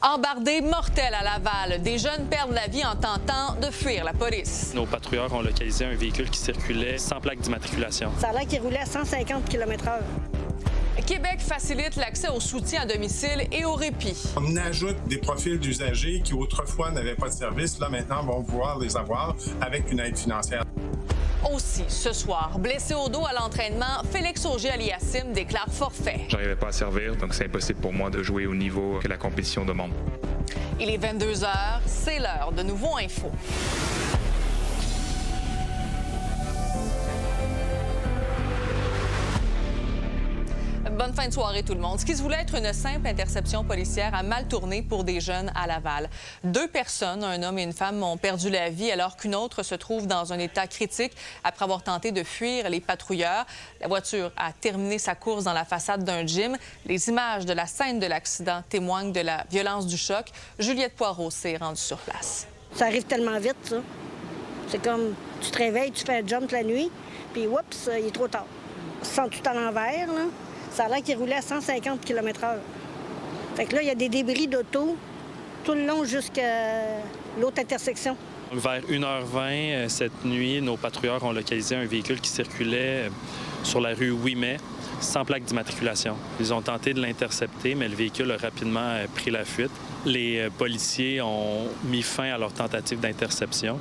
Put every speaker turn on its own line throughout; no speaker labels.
Embardé mortel à Laval, des jeunes perdent la vie en tentant de fuir la police.
Nos patrouilleurs ont localisé un véhicule qui circulait sans plaque d'immatriculation.
Ça a l'air qu'il roulait à 150 km/h.
Québec facilite l'accès au soutien à domicile et au répit.
On ajoute des profils d'usagers qui autrefois n'avaient pas de service, là maintenant vont pouvoir les avoir avec une aide financière.
Aussi, ce soir, blessé au dos à l'entraînement, Félix Auger-Aliassime déclare forfait.
J'arrivais pas à servir, donc c'est impossible pour moi de jouer au niveau que la compétition demande.
Il est 22h, c'est l'heure de Nouveau Info. Bonne fin de soirée tout le monde. Ce qui se voulait être une simple interception policière a mal tourné pour des jeunes à Laval. 2 personnes, un homme et une femme, ont perdu la vie alors qu'une autre se trouve dans un état critique après avoir tenté de fuir les patrouilleurs. La voiture a terminé sa course dans la façade d'un gym. Les images de la scène de l'accident témoignent de la violence du choc. Juliette Poirot s'est rendue sur place.
Ça arrive tellement vite, ça. C'est comme, tu te réveilles, tu fais un jump la nuit, puis oups, il est trop tard. On se sent tout à l'envers, là. Ça a l'air qu'il roulait à 150 km/h. Fait que là, il y a des débris d'auto tout le long jusqu'à l'autre intersection.
Vers 1h20 cette nuit, nos patrouilleurs ont localisé un véhicule qui circulait sur la rue Ouimet sans plaque d'immatriculation. Ils ont tenté de l'intercepter, mais le véhicule a rapidement pris la fuite. Les policiers ont mis fin à leur tentative d'interception.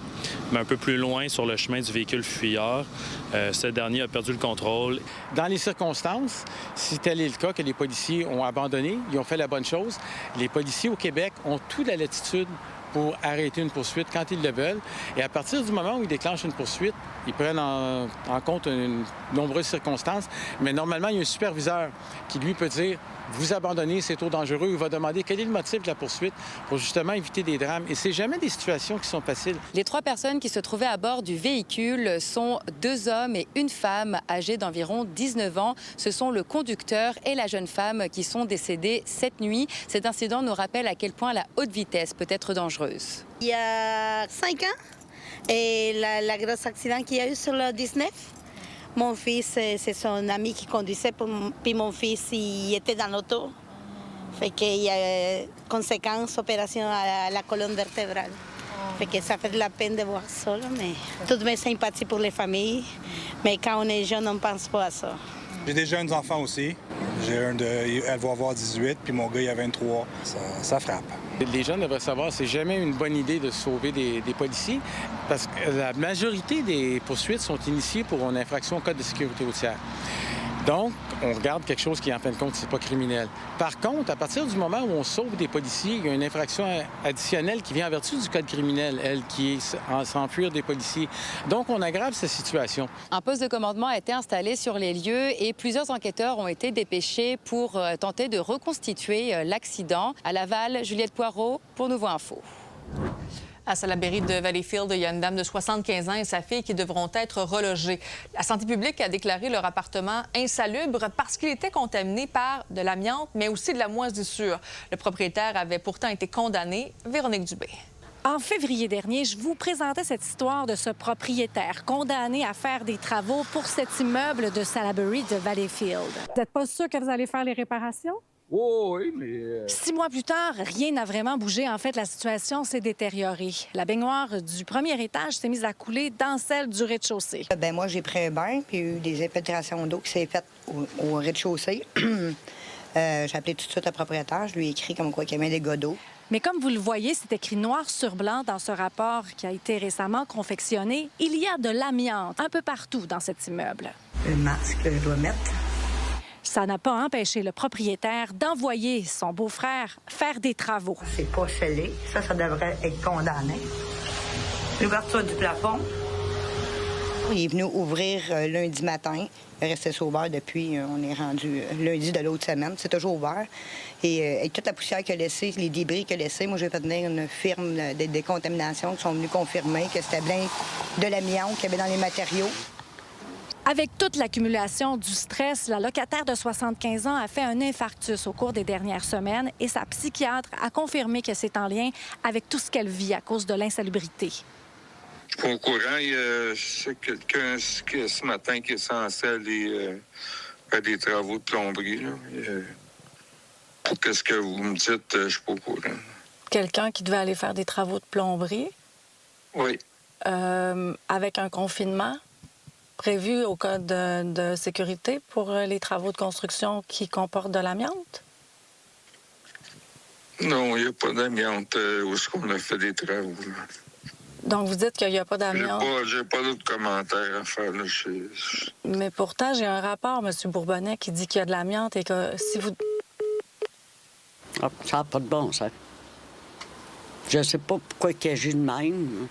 Mais un peu plus loin, sur le chemin du véhicule fuyard, ce dernier a perdu le contrôle.
Dans les circonstances, si tel est le cas que les policiers ont abandonné, ils ont fait la bonne chose, les policiers au Québec ont toute la latitude pour arrêter une poursuite quand ils le veulent. Et à partir du moment où ils déclenchent une poursuite, ils prennent en compte une nombreuses circonstances. Mais normalement, il y a un superviseur qui, lui, peut dire « Vous abandonnez, c'est trop dangereux » ou il va demander quel est le motif de la poursuite pour justement éviter des drames. Et c'est jamais des situations qui sont faciles.
Les 3 personnes qui se trouvaient à bord du véhicule sont 2 hommes et une femme âgés d'environ 19 ans. Ce sont le conducteur et la jeune femme qui sont décédés cette nuit. Cet incident nous rappelle à quel point la haute vitesse peut être dangereuse.
Il y a 5 ans, et la grosse accident qu'il y a eu sur le 19, mon fils, c'est son ami qui conduisait, puis mon fils, il était dans l'auto. Fait qu'il y a conséquences, opération à la colonne vertébrale. Fait que ça fait de la peine de voir ça, là, mais toute ma sympathie pour les familles. Mais quand on est jeune, on ne pense pas à ça.
J'ai des jeunes enfants aussi. Elle va avoir 18, puis mon gars, il a 23. Ça frappe.
Les jeunes devraient savoir que c'est jamais une bonne idée de sauver des policiers parce que la majorité des poursuites sont initiées pour une infraction au Code de sécurité routière. Donc, on regarde quelque chose qui, en fin de compte, c'est pas criminel. Par contre, à partir du moment où on sauve des policiers, il y a une infraction additionnelle qui vient en vertu du code criminel, elle, qui est s'enfuir des policiers. Donc, on aggrave cette situation.
Un poste de commandement a été installé sur les lieux et plusieurs enquêteurs ont été dépêchés pour tenter de reconstituer l'accident. À Laval, Juliette Poirot pour Nouveau Info.
À Salaberry de Valleyfield, il y a une dame de 75 ans et sa fille qui devront être relogées. La santé publique a déclaré leur appartement insalubre parce qu'il était contaminé par de l'amiante, mais aussi de la moisissure. Le propriétaire avait pourtant été condamné. Véronique Dubé.
En février dernier, je vous présentais cette histoire de ce propriétaire condamné à faire des travaux pour cet immeuble de Salaberry de Valleyfield. Vous n'êtes pas sûr que vous allez faire les réparations?
Oh, oui, mais...
6 mois plus tard, rien n'a vraiment bougé. En fait, la situation s'est détériorée. La baignoire du premier étage s'est mise à couler dans celle du rez-de-chaussée.
Moi, j'ai pris un bain, puis il y a eu des infiltrations d'eau qui s'est faites au rez-de-chaussée. J'ai appelé tout de suite le propriétaire. Je lui ai écrit comme quoi qu'il y avait des dégâts d'eau.
Mais comme vous le voyez, c'est écrit noir sur blanc dans ce rapport qui a été récemment confectionné. Il y a de l'amiante un peu partout dans cet immeuble.
Le masque que je dois mettre.
Ça n'a pas empêché le propriétaire d'envoyer son beau-frère faire des travaux.
C'est pas scellé. Ça devrait être condamné. L'ouverture du plafond. Il est venu ouvrir lundi matin. Il est resté ouvert depuis, on est rendu lundi de l'autre semaine. C'est toujours ouvert. Et avec toute la poussière qu'il a laissée, les débris qu'il a laissés, moi, j'ai fait venir une firme de décontamination qui sont venus confirmer que c'était bien de l'amiante qu'il y avait dans les matériaux.
Avec toute l'accumulation du stress, la locataire de 75 ans a fait un infarctus au cours des dernières semaines et sa psychiatre a confirmé que c'est en lien avec tout ce qu'elle vit à cause de l'insalubrité.
Je suis pas au courant. Il y a quelqu'un ce matin qui est censé aller faire des travaux de plomberie. Qu'est-ce que vous me dites? Je suis pas au courant.
quelqu'un qui devait aller faire des travaux de plomberie.
Oui.
Avec un confinement prévu au code de sécurité pour les travaux de construction qui comportent de l'amiante?
Non, il n'y a pas d'amiante où est-ce qu'on a fait des travaux. Là.
Donc, vous dites qu'il n'y a pas d'amiante?
J'ai pas d'autres commentaires à faire. Là.
Mais pourtant, j'ai un rapport, M. Bourbonnais, qui dit qu'il y a de l'amiante et que si vous...
Ah, ça n'a pas de bon sens. Je ne sais pas pourquoi il agit de même,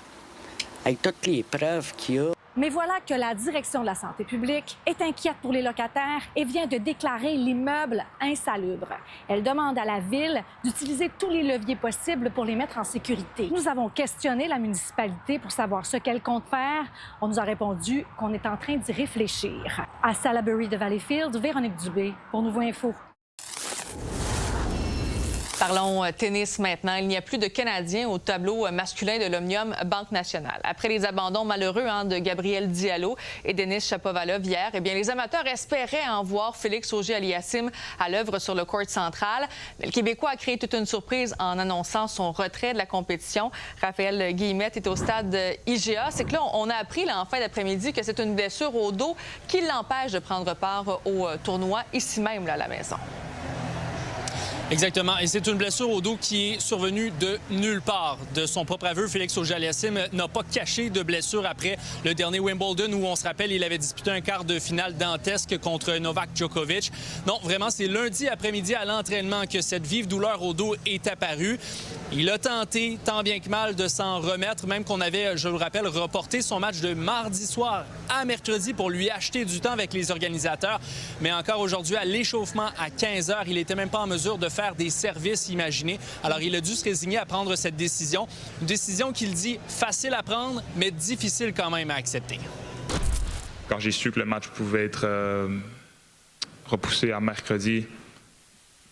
avec toutes les preuves qu'il y a.
Mais voilà que la direction de la santé publique est inquiète pour les locataires et vient de déclarer l'immeuble insalubre. Elle demande à la Ville d'utiliser tous les leviers possibles pour les mettre en sécurité. Nous avons questionné la municipalité pour savoir ce qu'elle compte faire. On nous a répondu qu'on est en train d'y réfléchir. À Salaberry de Valleyfield, Véronique Dubé pour Nouveau Info.
Parlons tennis maintenant. Il n'y a plus de Canadiens au tableau masculin de l'Omnium Banque Nationale. Après les abandons malheureux de Gabriel Diallo et Denis Shapovalov hier, eh bien, les amateurs espéraient en voir Félix Auger-Aliassime à l'œuvre sur le court central. Mais le Québécois a créé toute une surprise en annonçant son retrait de la compétition. Raphaël Guillemette est au stade IGA. C'est que là, on a appris en fin d'après-midi que c'est une blessure au dos qui l'empêche de prendre part au tournoi ici même là, à la maison.
Exactement. Et c'est une blessure au dos qui est survenue de nulle part. De son propre aveu, Félix Auger-Aliassime n'a pas caché de blessure après le dernier Wimbledon où, on se rappelle, il avait disputé un quart de finale dantesque contre Novak Djokovic. Non, vraiment, c'est lundi après-midi à l'entraînement que cette vive douleur au dos est apparue. Il a tenté, tant bien que mal, de s'en remettre, même qu'on avait, je le rappelle, reporté son match de mardi soir à mercredi pour lui acheter du temps avec les organisateurs. Mais encore aujourd'hui, à l'échauffement à 15h, il n'était même pas en mesure de faire des services imaginés. Alors, il a dû se résigner à prendre cette décision. Une décision qu'il dit facile à prendre, mais difficile quand même à accepter.
Quand j'ai su que le match pouvait être repoussé à mercredi,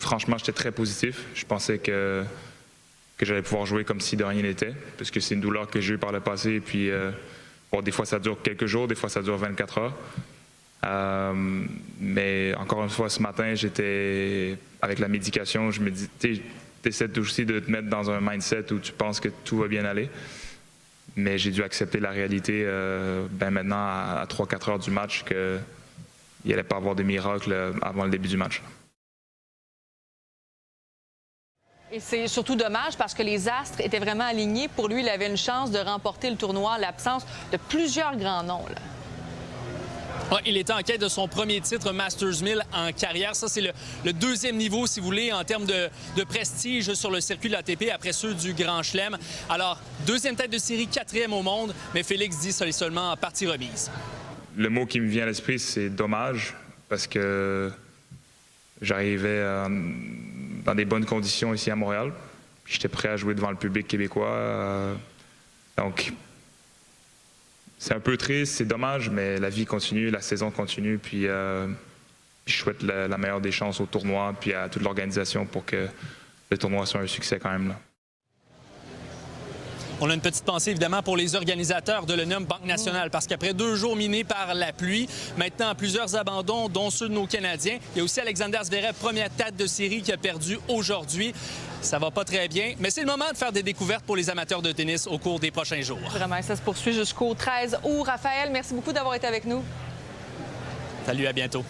franchement, j'étais très positif. Je pensais que j'allais pouvoir jouer comme si de rien n'était, parce que c'est une douleur que j'ai eue par le passé. Et puis, bon, des fois, ça dure quelques jours, des fois, ça dure 24 heures. Mais encore une fois, ce matin, j'étais avec la médication. Je me dis, tu essaies aussi de te mettre dans un mindset où tu penses que tout va bien aller. Mais j'ai dû accepter la réalité maintenant à 3-4 heures du match qu'il n'allait pas avoir de miracle avant le début du match.
Et c'est surtout dommage parce que les astres étaient vraiment alignés. Pour lui, il avait une chance de remporter le tournoi en l'absence de plusieurs grands noms. Là.
Ouais, il était en quête de son premier titre Masters 1000 en carrière. Ça, c'est le deuxième niveau, si vous voulez, en termes de prestige sur le circuit de l'ATP après ceux du Grand Chelem. Alors, deuxième tête de série, quatrième au monde, mais Félix dit que c'est seulement en partie remise.
Le mot qui me vient à l'esprit, c'est dommage, parce que j'arrivais dans des bonnes conditions ici à Montréal. J'étais prêt à jouer devant le public québécois. Donc, c'est un peu triste, c'est dommage, mais la vie continue, la saison continue. Puis je souhaite la meilleure des chances au tournoi, puis à toute l'organisation pour que le tournoi soit un succès quand même. Là.
On a une petite pensée, évidemment, pour les organisateurs de l'Omnium Banque Nationale, parce qu'après 2 jours minés par la pluie, maintenant plusieurs abandons, dont ceux de nos Canadiens. Il y a aussi Alexander Zverev, première tête de série, qui a perdu aujourd'hui. Ça va pas très bien, mais c'est le moment de faire des découvertes pour les amateurs de tennis au cours des prochains jours.
Vraiment, ça se poursuit jusqu'au 13 août. Raphaël, merci beaucoup d'avoir été avec nous.
Salut, à bientôt.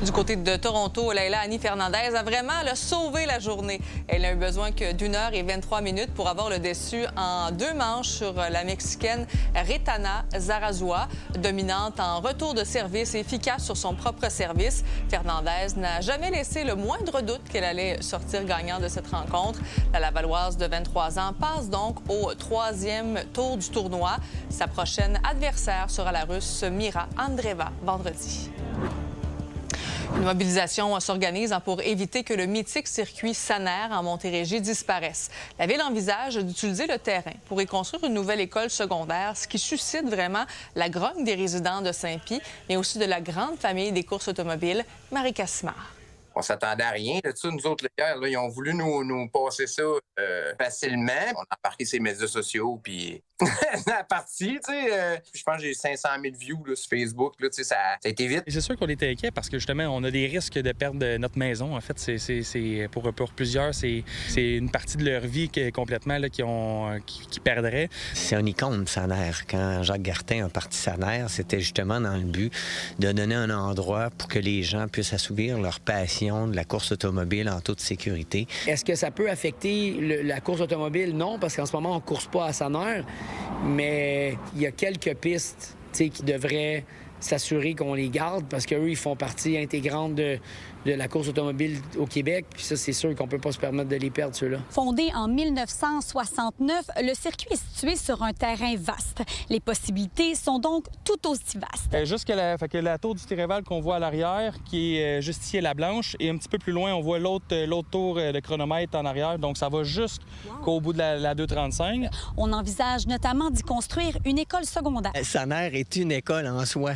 Du côté de Toronto, Leila Annie Fernandez a vraiment sauvé la journée. Elle n'a eu besoin que d'1 heure et 23 minutes pour avoir le dessus en 2 manches sur la Mexicaine Retana Zarazua, dominante en retour de service et efficace sur son propre service. Fernandez n'a jamais laissé le moindre doute qu'elle allait sortir gagnante de cette rencontre. La Lavalloise de 23 ans passe donc au 3e tour du tournoi. Sa prochaine adversaire sera la Russe Mira Andreeva vendredi. Une mobilisation s'organise pour éviter que le mythique circuit Saner en Montérégie disparaisse. La Ville envisage d'utiliser le terrain pour y construire une nouvelle école secondaire, ce qui suscite vraiment la grogne des résidents de Saint-Pie, mais aussi de la grande famille des courses automobiles, Marie Cassimard.
On s'attendait à rien de ça. Nous autres, hier, là, ils ont voulu nous passer ça facilement. On a embarqué ses médias sociaux, puis la partie, tu sais. Je pense que j'ai eu 500 000 views là, sur Facebook. Là, ça a été vite.
C'est sûr qu'on était inquiets parce que, justement, on a des risques de perdre notre maison. En fait, pour plusieurs, c'est une partie de leur vie complètement là, qui perdrait.
C'est un icône, Saner. Quand Jacques Gartin a parti Saner, c'était justement dans le but de donner un endroit pour que les gens puissent assouvir leur passion de la course automobile en toute sécurité.
Est-ce que ça peut affecter la course automobile? Non, parce qu'en ce moment, on ne course pas à Saner, mais il y a quelques pistes qui devraient s'assurer qu'on les garde parce qu'eux, ils font partie intégrante de la course automobile au Québec. Puis ça, c'est sûr qu'on peut pas se permettre de les perdre, ceux-là.
Fondé en 1969, le circuit est situé sur un terrain vaste. Les possibilités sont donc tout aussi vastes.
Jusqu'à la tour du Téréval qu'on voit à l'arrière, qui est juste ici à la Blanche, et un petit peu plus loin, on voit l'autre tour de chronomètre en arrière. Donc, ça va jusqu'au bout de la 235.
On envisage notamment d'y construire une école secondaire.
Saner est une école en soi.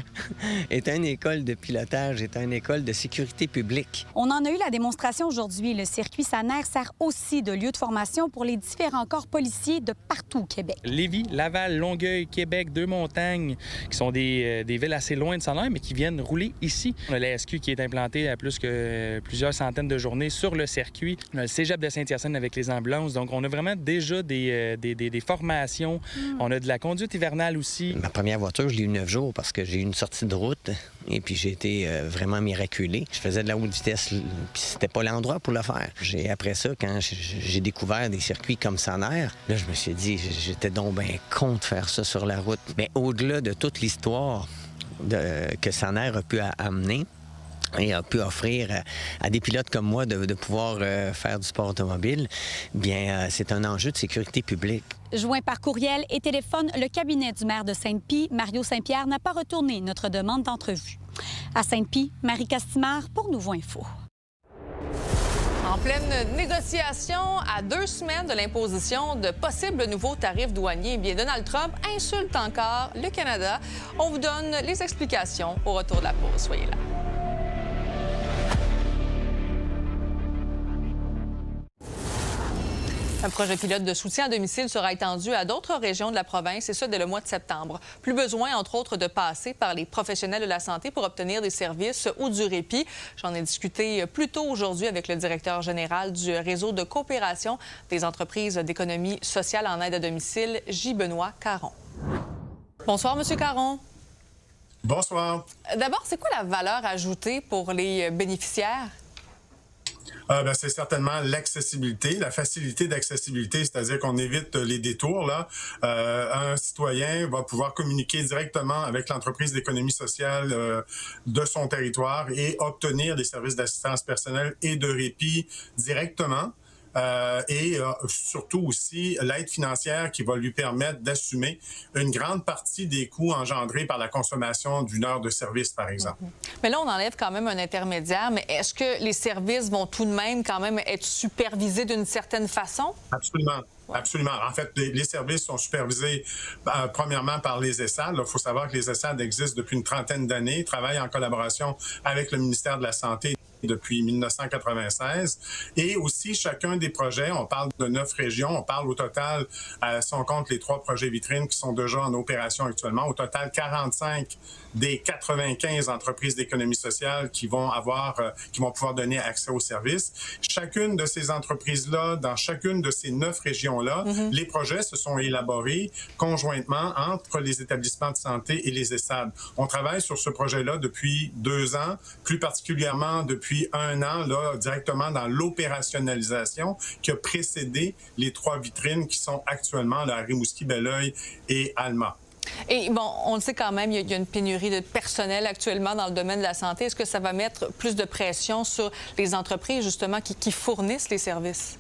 Est une école de pilotage, est une école de sécurité publique.
On en a eu la démonstration aujourd'hui. Le circuit Saner sert aussi de lieu de formation pour les différents corps policiers de partout au Québec.
Lévis, Laval, Longueuil, Québec, Deux-Montagnes, qui sont des villes assez loin de Saner, mais qui viennent rouler ici. On a la SQ qui est implantée à plus que plusieurs centaines de journées sur le circuit. On a le cégep de Saint-Hyacinthe avec les ambulances. Donc, on a vraiment déjà des formations. On a de la conduite hivernale aussi.
Ma première voiture, je l'ai eu 9 jours parce que j'ai eu une sortie de route et puis j'ai été vraiment miraculé. Je faisais de la haute vitesse, puis c'était pas l'endroit pour le faire. Après ça, quand j'ai découvert des circuits comme Saner, là, je me suis dit, j'étais donc bien con de faire ça sur la route. Mais au-delà de toute l'histoire que Saner a pu amener, et a pu offrir à des pilotes comme moi de pouvoir faire du sport automobile, bien, c'est un enjeu de sécurité publique.
Joint par courriel et téléphone, le cabinet du maire de Sainte-Pie, Mario Saint-Pierre, n'a pas retourné notre demande d'entrevue. À Sainte-Pie, Marie Castimard pour Nouveau Info.
En pleine négociation, à 2 semaines de l'imposition de possibles nouveaux tarifs douaniers, bien Donald Trump insulte encore le Canada. On vous donne les explications au retour de la pause. Soyez là. Un projet pilote de soutien à domicile sera étendu à d'autres régions de la province, et ce, dès le mois de septembre. Plus besoin, entre autres, de passer par les professionnels de la santé pour obtenir des services ou du répit. J'en ai discuté plus tôt aujourd'hui avec le directeur général du réseau de coopération des entreprises d'économie sociale en aide à domicile, J-Benoît Caron. Bonsoir, M. Caron.
Bonsoir.
D'abord, c'est quoi la valeur ajoutée pour les bénéficiaires?
C'est certainement l'accessibilité, la facilité d'accessibilité, c'est-à-dire qu'on évite les détours. Là, un citoyen va pouvoir communiquer directement avec l'entreprise d'économie sociale de son territoire et obtenir des services d'assistance personnelle et de répit directement. Et surtout aussi l'aide financière qui va lui permettre d'assumer une grande partie des coûts engendrés par la consommation d'une heure de service, par exemple.
Mais là, on enlève quand même un intermédiaire, mais est-ce que les services vont tout de même quand même être supervisés d'une certaine façon?
Absolument. Absolument. En fait, les services sont supervisés premièrement par les ESSAD. Il faut savoir que les ESSAD existent depuis une trentaine d'années, travaillent en collaboration avec le ministère de la Santé depuis 1996. Et aussi, chacun des projets, on parle de 9 régions, on parle au total, si on compte les 3 projets vitrines qui sont déjà en opération actuellement, au total 45 des 95 entreprises d'économie sociale qui vont pouvoir donner accès aux services. Chacune de ces entreprises-là, dans chacune de ces 9 régions-là, les projets se sont élaborés conjointement entre les établissements de santé et les ESSAD. On travaille sur ce projet-là depuis 2 ans, plus particulièrement depuis 1 an, là, directement dans l'opérationnalisation qui a précédé les 3 vitrines qui sont actuellement là, à Rimouski, Belleuil et Alma.
Et bon, on le sait quand même, il y a une pénurie de personnel actuellement dans le domaine de la santé. Est-ce que ça va mettre plus de pression sur les entreprises, justement, qui fournissent les services?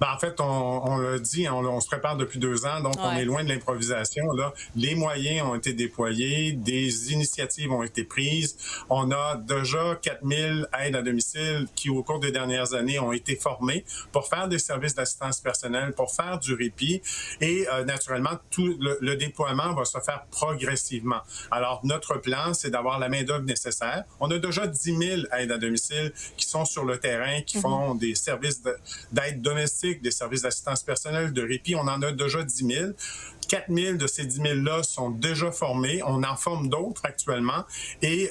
En fait, on l'a dit, on se prépare depuis 2 ans, donc on est loin de l'improvisation. Là, les moyens ont été déployés, des initiatives ont été prises. On a déjà 4000 aides à domicile qui, au cours des dernières années, ont été formées pour faire des services d'assistance personnelle, pour faire du répit. Et naturellement, tout le déploiement va se faire progressivement. Alors, notre plan, c'est d'avoir la main-d'œuvre nécessaire. On a déjà 10 000 aides à domicile qui sont sur le terrain, qui font des services d'aide domestique, des services d'assistance personnelle, de répit. On en a déjà 10 000. 4 000 de ces 10 000-là sont déjà formés. On en forme d'autres actuellement. Et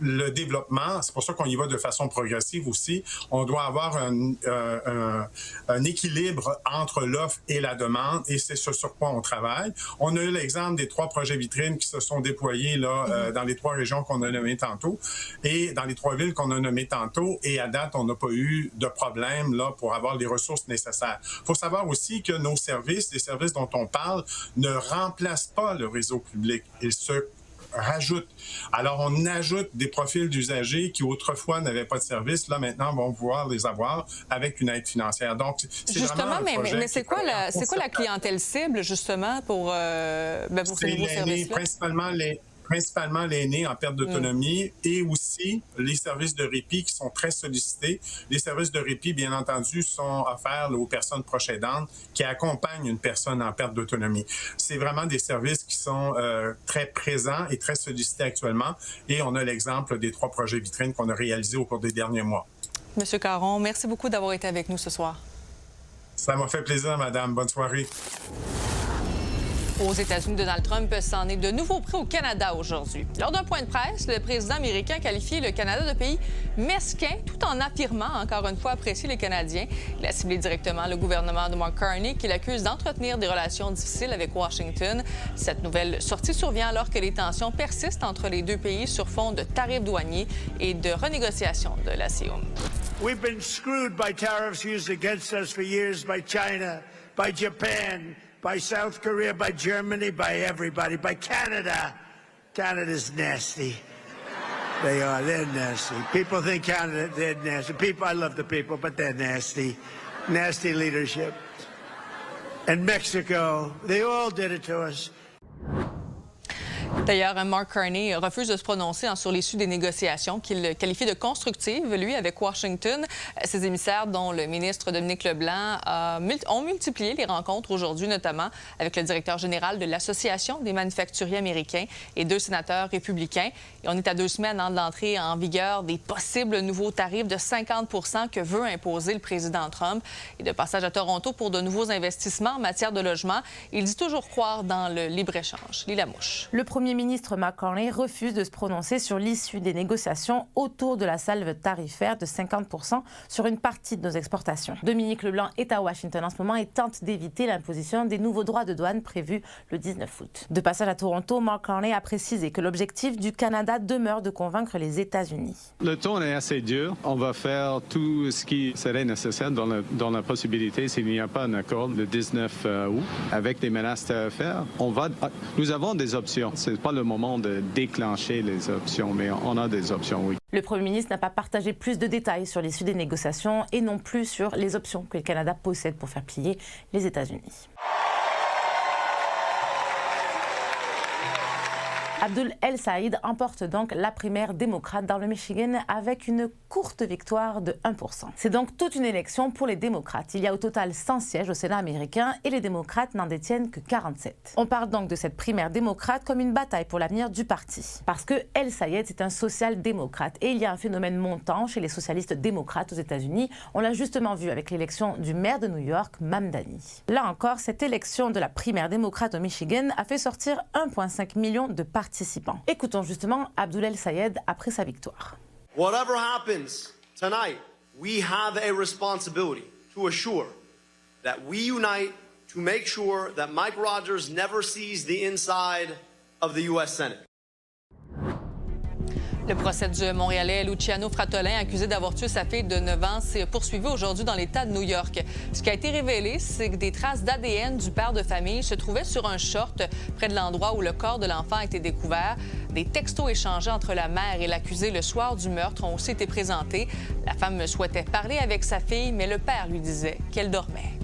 le développement, c'est pour ça qu'on y va de façon progressive aussi. On doit avoir un équilibre entre l'offre et la demande, et c'est ce sur quoi on travaille. On a eu l'exemple des 3 projets vitrines qui se sont déployés là, dans les 3 régions qu'on a nommées tantôt, et dans les 3 villes qu'on a nommées tantôt, et à date, on n'a pas eu de problème là, pour avoir les ressources nécessaires. Il faut savoir aussi que nos services, les services dont on parle, ne remplacent pas le réseau public. Ils se rajoute. Alors, on ajoute des profils d'usagers qui autrefois n'avaient pas de service, là maintenant vont pouvoir les avoir avec une aide financière. Donc, c'est
justement,
vraiment
mais c'est quoi la clientèle cible justement pour ces nouveaux services-là?
Principalement l'aîné en perte d'autonomie et aussi les services de répit qui sont très sollicités. Les services de répit, bien entendu, sont offerts aux personnes proches aidantes qui accompagnent une personne en perte d'autonomie. C'est vraiment des services qui sont très présents et très sollicités actuellement. Et on a l'exemple des 3 projets vitrines qu'on a réalisés au cours des derniers mois.
Monsieur Caron, merci beaucoup d'avoir été avec nous ce soir.
Ça m'a fait plaisir, madame. Bonne soirée.
Aux États-Unis, Donald Trump s'en est de nouveau pris au Canada aujourd'hui. Lors d'un point de presse, le président américain a qualifié le Canada de pays mesquin, tout en affirmant encore une fois apprécier les Canadiens. Il a ciblé directement le gouvernement de Mark Carney, qui l'accuse d'entretenir des relations difficiles avec Washington. Cette nouvelle sortie survient alors que les tensions persistent entre les 2 pays sur fond de tarifs douaniers et de renégociation de l'ACOM.
We've been screwed by tariffs used against us for years by China, by Japan, by South Korea, by Germany, by everybody, by Canada. Canada's nasty. They are. They're nasty. People think Canada, they're nasty. People, I love the people, but they're nasty. Nasty leadership. And Mexico, they all did it to us.
D'ailleurs, Mark Carney refuse de se prononcer sur l'issue des négociations qu'il qualifie de constructives, lui, avec Washington. Ses émissaires, dont le ministre Dominique Leblanc, ont multiplié les rencontres aujourd'hui, notamment avec le directeur général de l'Association des manufacturiers américains et 2 sénateurs républicains. Et on est à 2 semaines de l'entrée en vigueur des possibles nouveaux tarifs de 50 % que veut imposer le président Trump. Et de passage à Toronto pour de nouveaux investissements en matière de logement, il dit toujours croire dans le libre-échange. Lila Mouche.
Le premier ministre Mark Carney refuse de se prononcer sur l'issue des négociations autour de la salve tarifaire de 50 % sur une partie de nos exportations. Dominique Leblanc est à Washington en ce moment et tente d'éviter l'imposition des nouveaux droits de douane prévus le 19 août. De passage à Toronto, Mark Carney a précisé que l'objectif du Canada demeure de convaincre les États-Unis.
Le ton est assez dur. On va faire tout ce qui serait nécessaire dans la possibilité, s'il n'y a pas un accord le 19 août, avec des menaces tarifaires. Nous avons des options. C'est pas le moment de déclencher les options, mais on a des options, oui.
Le Premier ministre n'a pas partagé plus de détails sur l'issue des négociations et non plus sur les options que le Canada possède pour faire plier les États-Unis. Abdul El Saïd emporte donc la primaire démocrate dans le Michigan avec une courte victoire de 1 %. C'est donc toute une élection pour les démocrates. Il y a au total 100 sièges au Sénat américain et les démocrates n'en détiennent que 47. On parle donc de cette primaire démocrate comme une bataille pour l'avenir du parti. Parce que El Saïd, c'est un social-démocrate et il y a un phénomène montant chez les socialistes démocrates aux États-Unis. On l'a justement vu avec l'élection du maire de New York, Mamdani. Là encore, cette élection de la primaire démocrate au Michigan a fait sortir 1,5 million de participants. Écoutons justement Abdul El Saïd après sa victoire.
Whatever happens tonight, we have a responsibility to assure that we unite to make sure that Mike Rogers never sees the inside of the U.S. Senate.
Le procès du Montréalais Luciano Fratolin, accusé d'avoir tué sa fille de 9 ans, s'est poursuivi aujourd'hui dans l'État de New York. Ce qui a été révélé, c'est que des traces d'ADN du père de famille se trouvaient sur un short près de l'endroit où le corps de l'enfant a été découvert. Des textos échangés entre la mère et l'accusé le soir du meurtre ont aussi été présentés. La femme souhaitait parler avec sa fille, mais le père lui disait qu'elle dormait.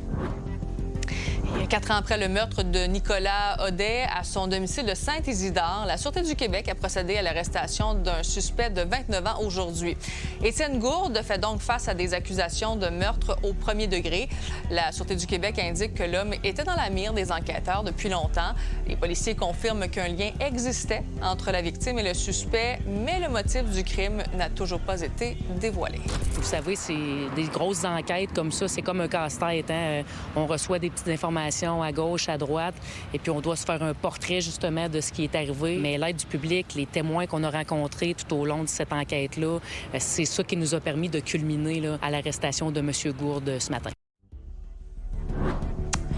4 ans après le meurtre de Nicolas Audet à son domicile de Saint-Isidore, la Sûreté du Québec a procédé à l'arrestation d'un suspect de 29 ans aujourd'hui. Étienne Gourde fait donc face à des accusations de meurtre au premier degré. La Sûreté du Québec indique que l'homme était dans la mire des enquêteurs depuis longtemps. Les policiers confirment qu'un lien existait entre la victime et le suspect, mais le motif du crime n'a toujours pas été dévoilé.
Vous savez, c'est des grosses enquêtes comme ça, c'est comme un casse-tête. Hein? On reçoit des petites informations à gauche, à droite, et puis on doit se faire un portrait justement de ce qui est arrivé. Mais l'aide du public, les témoins qu'on a rencontrés tout au long de cette enquête-là, c'est ça qui nous a permis de culminer là, à l'arrestation de M. Gourde ce matin.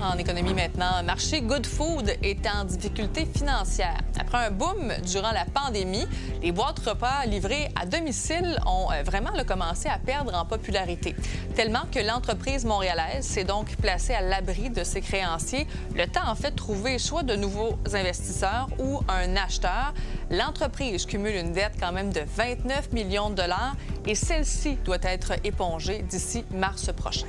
En économie maintenant, le marché Good Food est en difficulté financière. Après un boom durant la pandémie, les boîtes repas livrées à domicile ont vraiment commencé à perdre en popularité. Tellement que l'entreprise montréalaise s'est donc placée à l'abri de ses créanciers. Le temps en fait de trouver soit de nouveaux investisseurs ou un acheteur. L'entreprise cumule une dette quand même de 29 millions de dollars et celle-ci doit être épongée d'ici mars prochain.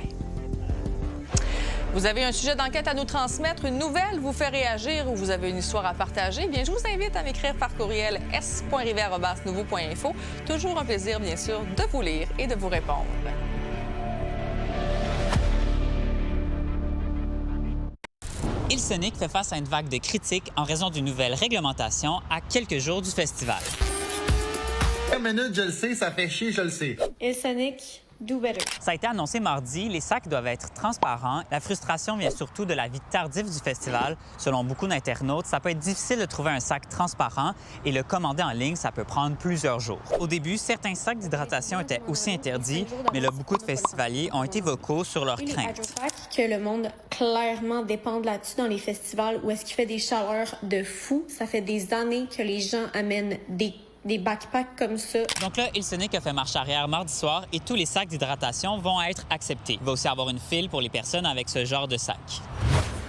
Vous avez un sujet d'enquête à nous transmettre, une nouvelle vous fait réagir ou vous avez une histoire à partager, bien, je vous invite à m'écrire par courriel s.rivière@nouveau.info. Toujours un plaisir, bien sûr, de vous lire et de vous répondre.
IlSonic fait face à une vague de critiques en raison d'une nouvelle réglementation à quelques jours du festival.
1 minute, je le sais, ça fait chier, je le sais.
IlSonic. Do better.
Ça a été annoncé mardi, les sacs doivent être transparents. La frustration vient surtout de la vie tardive du festival. Selon beaucoup d'internautes, ça peut être difficile de trouver un sac transparent et le commander en ligne, ça peut prendre plusieurs jours. Au début, certains sacs d'hydratation étaient aussi interdits, mais là, beaucoup de festivaliers ont été vocaux sur leurs craintes.
Que le monde clairement dépend là-dessus dans les festivals où est-ce qu'il fait des chaleurs de fou. Ça fait des années que les gens amènent des backpacks comme ça.
Donc là, IlSonic a fait marche arrière mardi soir et tous les sacs d'hydratation vont être acceptés. Il va aussi avoir une file pour les personnes avec ce genre de sac.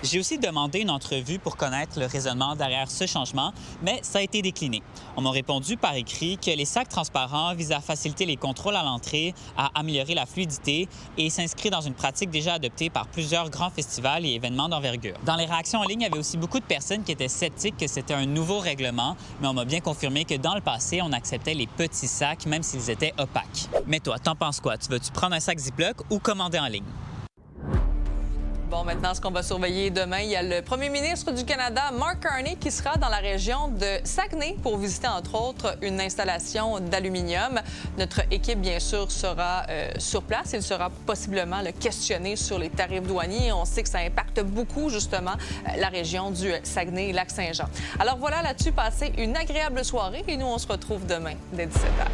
J'ai aussi demandé une entrevue pour connaître le raisonnement derrière ce changement, mais ça a été décliné. On m'a répondu par écrit que les sacs transparents visent à faciliter les contrôles à l'entrée, à améliorer la fluidité et s'inscrit dans une pratique déjà adoptée par plusieurs grands festivals et événements d'envergure. Dans les réactions en ligne, il y avait aussi beaucoup de personnes qui étaient sceptiques que c'était un nouveau règlement, mais on m'a bien confirmé que dans le passé, on acceptait les petits sacs, même s'ils étaient opaques. Mais toi, t'en penses quoi? Tu veux-tu prendre un sac Ziploc ou commander en ligne?
Bon, maintenant, ce qu'on va surveiller demain, il y a le premier ministre du Canada, Mark Carney, qui sera dans la région de Saguenay pour visiter, entre autres, une installation d'aluminium. Notre équipe, bien sûr, sera sur place. Il sera possiblement questionné sur les tarifs douaniers. On sait que ça impacte beaucoup, justement, la région du Saguenay-Lac-Saint-Jean. Alors voilà, là-dessus, passez une agréable soirée et nous, on se retrouve demain dès 17h.